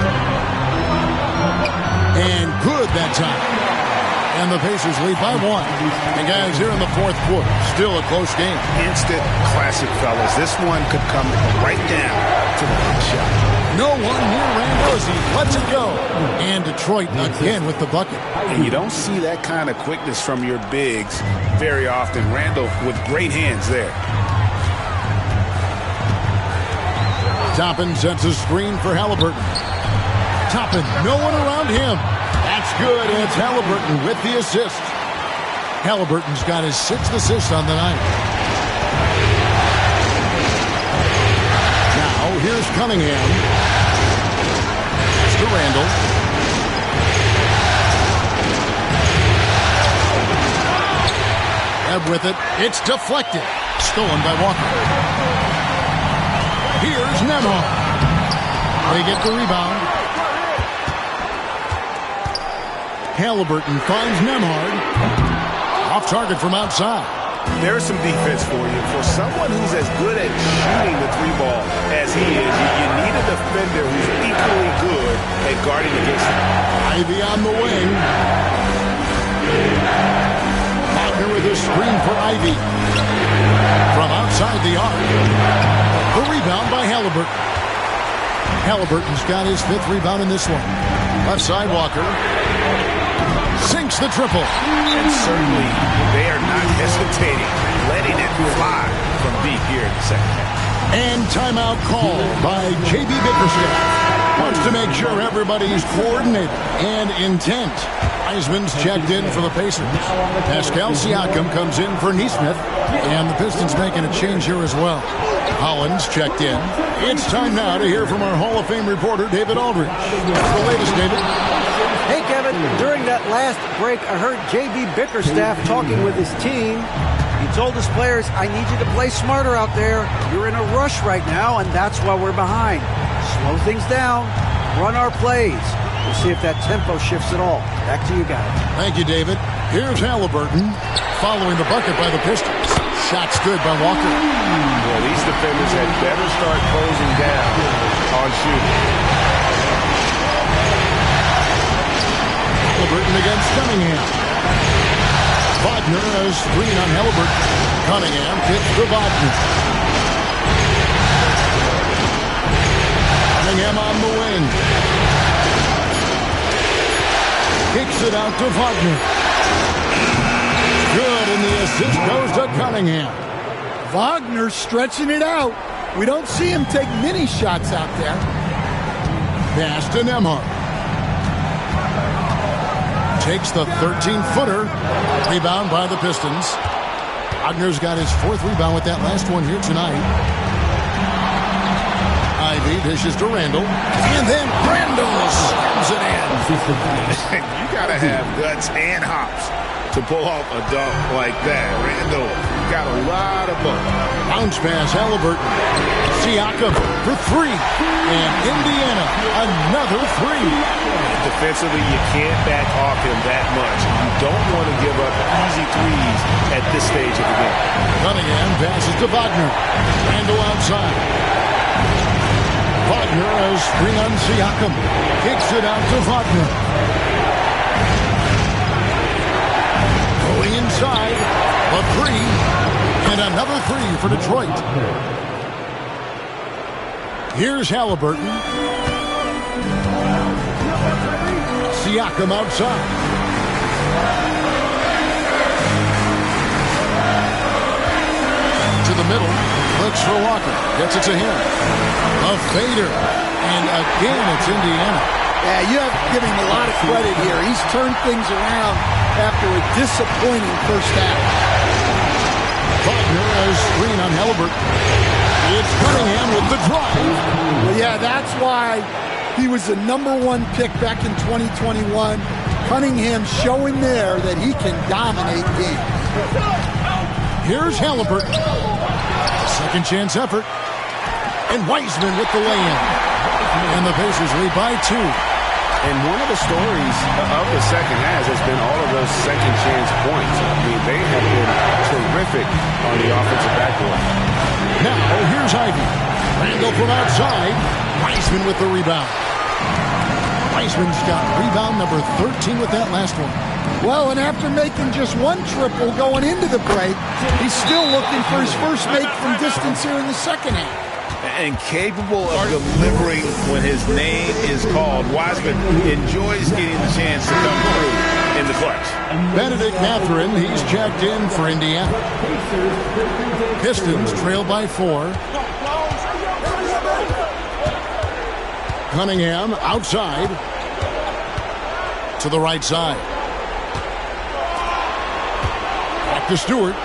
And good that time. And the Pacers lead by 1. And guys, here in the fourth quarter, still a close game. Instant classic, fellas. This one could come right down to the last shot. No one near Randall as he lets it go. And Detroit again with the bucket. And you don't see that kind of quickness from your bigs very often. Randall with great hands there. Toppin sets a screen for Halliburton. Toppin, no one around him. That's good, and it's Halliburton with the assist. Halliburton's got his 6th assist on the night. Now, here's Cunningham. It's to Randall. Webb with it. It's deflected. Stolen by Walker. Here's Nembhard. They get the rebound. Halliburton finds Nembhard. Off target from outside. There's some defense for you. For someone who's as good at shooting the 3-ball as he is, you need a defender who's equally good at guarding against him. Ivy on the wing. Wagner with a screen for Ivy. From outside the arc. The rebound by Halliburton. Halliburton's got his 5th rebound in this one. Left side, Walker. Sinks the triple. And certainly, they are not hesitating, letting it fly from deep here in the second half. And timeout called by J.B. Bickerstaff. Wants to make sure everybody's coordinated and intent. Heisman's checked in for the Pacers. Pascal Siakam comes in for Nesmith. And the Pistons making a change here as well. Hollins checked in. It's time now to hear from our Hall of Fame reporter, David Aldridge. The latest, David. Hey, Kevin, during that last break, I heard J.B. Bickerstaff talking with his team. He told his players, I need you to play smarter out there. You're in a rush right now, and that's why we're behind. Slow things down. Run our plays. We'll see if that tempo shifts at all. Back to you guys. Thank you, David. Here's Halliburton following the bucket by the Pistons. Shot's good by Walker. Well, these defenders had better start closing down on shooting. Halliburton against Cunningham. Wagner has screen on Halliburton. Cunningham kicks to Wagner. Cunningham on the wing. Kicks it out to Wagner. Good, and the assist goes to Cunningham. Wagner stretching it out. We don't see him take many shots out there. Pass to Nembhard. Takes the 13-footer. Rebound by the Pistons. Wagner's got his 4th rebound with that last one here tonight. Ivy dishes to Randall. And then Randall slams it in. You got to have guts and hops to pull off a dunk like that. Randall got a lot of both. Bounce pass, Halliburton. Siakam for 3. And Indiana, another 3. Defensively, you can't back off him that much. You don't want to give up easy threes at this stage of the game. Cunningham passes to Wagner. Randall outside. Wagner has screen on Siakam. Kicks it out to Wagner. Going inside. A 3. And another 3 for Detroit. Here's Halliburton. Siakam outside. To the middle. Looks for Walker. Gets it to him. A fader. And again, it's Indiana. Yeah, you have to give him a lot of credit here. He's turned things around after a disappointing first half. Wagner has screen on Halliburton. It's Cunningham with the drive. Well, yeah, that's why he was the #1 pick back in 2021. Cunningham showing there that he can dominate games. Here's Halliburton. Second chance effort. And Wiseman with the lay-in. And the Pacers lead by 2. And one of the stories of the second half has been all of those second chance points. I mean, they have been terrific on the offensive backboard. Now, here's Ivy. Randall from outside. Weisman with the rebound. Weisman's got rebound number 13 with that last one. Well, and after making just one triple going into the break, he's still looking for his first make from distance here in the second half. And capable of delivering when his name is called. Wiseman enjoys getting the chance to come through in the clutch. Benedict Mathurin, he's checked in for Indiana. Pistons trail by 4. Cunningham outside to the right side. Back to Stewart.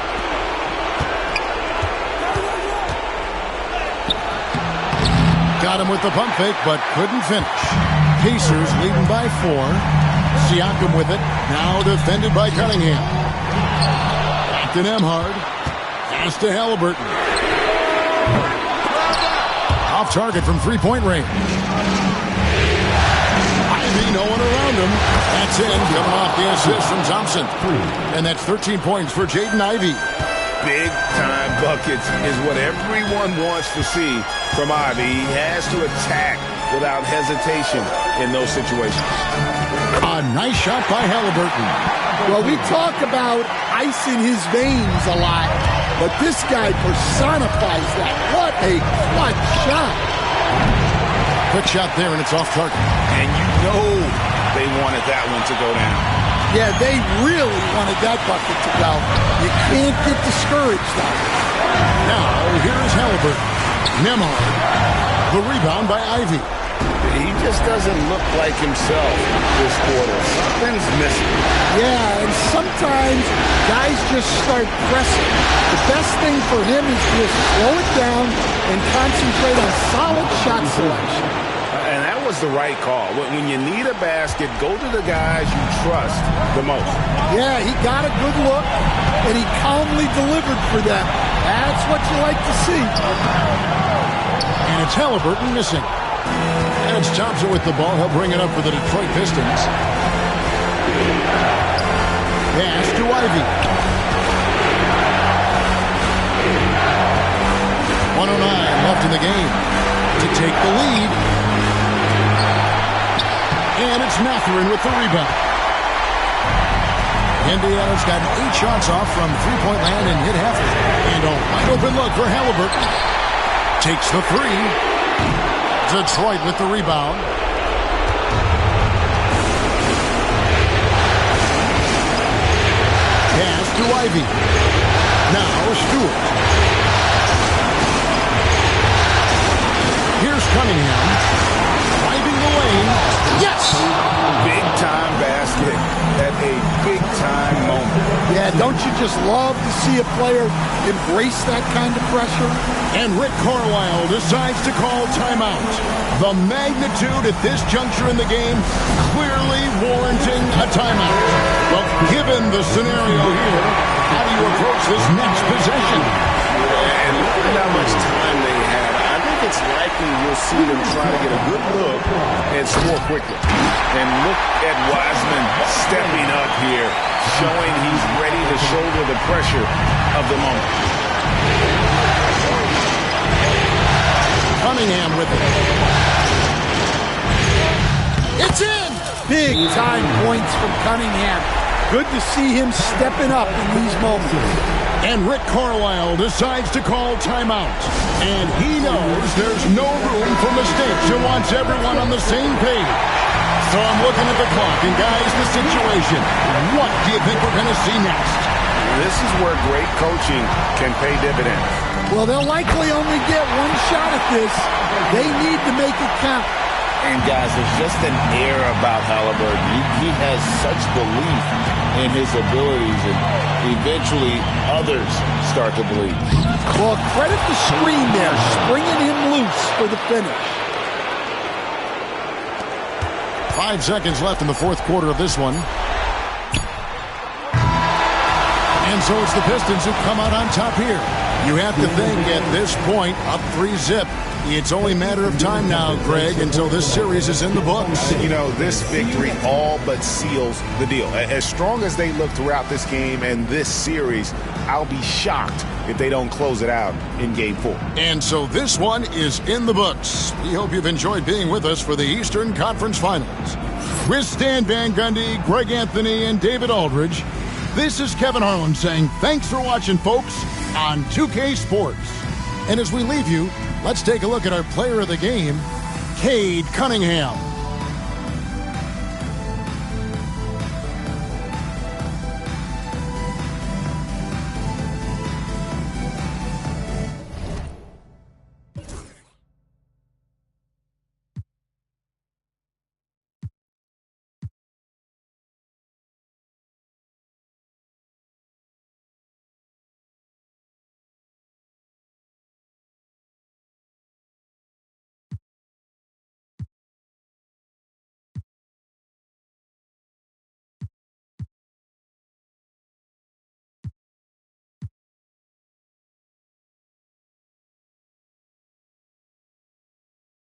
Got him with the pump fake, but couldn't finish. Pacers leading by 4. Siakam with it. Now defended by Cunningham. Back to Nembhard. Pass to Halliburton. Off target from three-point range. Ivy, no one around him. That's in. Coming off the assist from Thompson. And that's 13 points for Jaden Ivey. Big-time buckets is what everyone wants to see from Ivy. He has to attack without hesitation in those situations. A nice shot by Halliburton. Well, we talk about ice in his veins a lot, but this guy personifies that. What a clutch shot. Quick shot there, and it's off target. And you know they wanted that one to go down. Yeah, they really wanted that bucket to go. You can't get discouraged, though. Now, here's Halliburton. Nembhard. The rebound by Ivy. He just doesn't look like himself this quarter. Something's missing. Yeah, and sometimes guys just start pressing. The best thing for him is just slow it down and concentrate on solid shot selection. And that was the right call. When you need a basket, go to the guys you trust the most. Yeah, he got a good look, and he calmly delivered for them. That's what you like to see. And it's Halliburton missing. And it's Thompson with the ball. He'll bring it up for the Detroit Pistons. Pass to Ivy. 1:09 left in the game to take the lead. And it's Mathurin with the rebound. Indiana's got 8 shots off from three-point land and hit half of it. And a wide open look for Halliburton. Takes the 3. Detroit with the rebound. Pass to Ivy. Now Stewart. Here's Cunningham. Driving the lane. Yes! Big-time basket at a big-time moment. Yeah, don't you just love to see a player embrace that kind of pressure? And Rick Carlisle decides to call timeout. The magnitude at this juncture in the game clearly warranting a timeout. Well, given the scenario here, how do you approach this next possession? And look at how much time they had. I think it's likely we'll see them try to get a good look And score quickly. And look at Wiseman stepping up here, showing he's ready to shoulder the pressure of the moment. Cunningham with it. It's in! Big-time points from Cunningham. Good to see him stepping up in these moments. And Rick Carlisle decides to call timeout. And he knows there's no room for mistakes and wants everyone on the same page. So I'm looking at the clock, and guys, the situation. What do you think we're going to see next? This is where great coaching can pay dividends. Well, they'll likely only get one shot at this. They need to make it count. And, guys, there's just an air about Halliburton. He has such belief in his abilities, and eventually others start to believe. Well, credit the screen there, springing him loose for the finish. 5 seconds left in the fourth quarter of this one. And so it's the Pistons who come out on top here. You have to think at this point, up 3-0. It's only a matter of time now, Greg, until this series is in the books. You know, this victory all but seals the deal. As strong as they look throughout this game and this series, I'll be shocked if they don't close it out in Game 4. And so this one is in the books. We hope you've enjoyed being with us for the Eastern Conference Finals. With Stan Van Gundy, Greg Anthony, and David Aldridge, this is Kevin Harlan saying thanks for watching, folks, on 2K Sports. And as we leave you, let's take a look at our player of the game, Cade Cunningham.